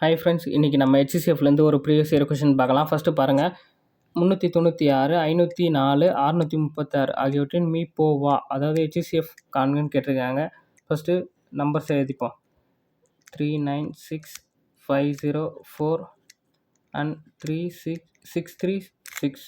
Hi friends, இன்றைக்கி நம்ம HCFலேருந்து ஒரு ப்ரீவியஸ் இயர் கொஷின் பார்க்கலாம். ஃபஸ்ட்டு பாருங்கள், 396, 504, 636 ஆகியவற்றின் மீப்போவா, அதாவது HCF காண்கன்னு கேட்டிருக்காங்க. ஃபஸ்ட்டு நம்பர்ஸ் எழுதிப்போம். 396504 அண்ட் 36636.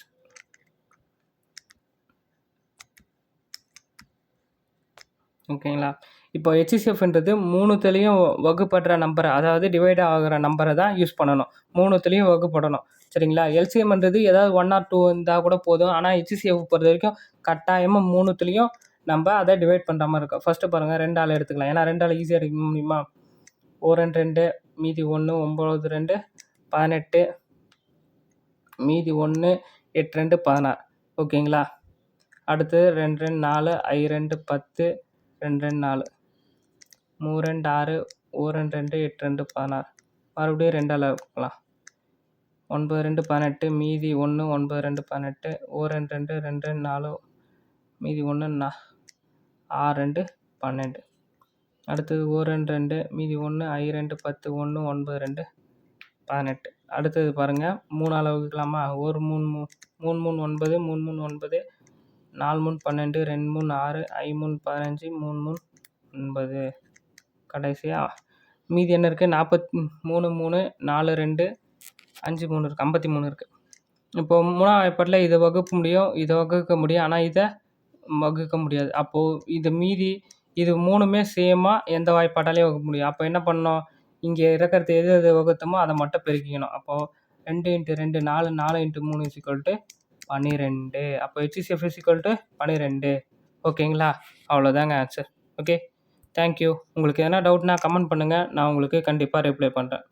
ஓகேங்களா? இப்போ HCFன்றது மூணுத்துலேயும் வகுப்படுற நம்பரை, அதாவது டிவைட் ஆகிற நம்பரை தான் யூஸ் பண்ணணும். மூணுத்துலேயும் வகுப்படணும். சரிங்களா? LCMன்றது ஏதாவது 1 or 2 இருந்தால் கூட போதும். ஆனால் HCF பொறுத்த வரைக்கும் கட்டாயமாக மூணுத்துலேயும் நம்ம அதை டிவைட் பண்ணுற மாதிரி இருக்கும். ஃபஸ்ட்டு பாருங்கள், 2 எடுத்துக்கலாம். ஏன்னா 2 ஈஸியாக எடுக்க முடியுமா? 1 2 மீதி 1 9 2 18 மீதி 1 8 2 16. ஓகேங்களா? அடுத்து 2 2 4 I 2 10 2 2 4 3 2 6 1 2 8 2 16. மறுபடியும் 2 இருக்கலாம். 9 2 18 மீதி 1 9 2 18 1 2 2 2 4 மீதி 1 6 2 12. அடுத்தது 1 2 மீதி 1 I 2 10 1 9 2 18. அடுத்தது பாருங்கள், 3 வகுக்கலாமா? 1 3 3 3 9 3 3 9 4 3 12 2 3 6 I 3 15 3 3 9. கடைசியாக மீதி என்ன இருக்குது? 43 3 4 2 5 3 இருக்குது. 53 இருக்குது. இப்போது 3ஆம் வாய்ப்பாட்டில் இதை வகுக்க முடியும், இதை வகுக்க முடியும், ஆனால் இதை வகுக்க முடியாது. அப்போது இது மீதி இது மூணுமே சேமாக எந்த வாய்ப்பாட்டாலையும் வகுக்க முடியும். அப்போ என்ன பண்ணணும்? இங்கே இருக்கிறது எது எது வகுத்தமோ அதை மட்டும் பெருக்கிக்கணும். அப்போது 2 × 2 4 4 × 3 12. அப்போ HCF 12. ஓகேங்களா? அவ்வளோதாங்க ஆன்சர். Okay, thank you. உங்களுக்கு எதனா டவுட்னா கமெண்ட் பண்ணுங்கள், நான் உங்களுக்கு கண்டிப்பாக ரிப்ளை பண்ணுறேன்.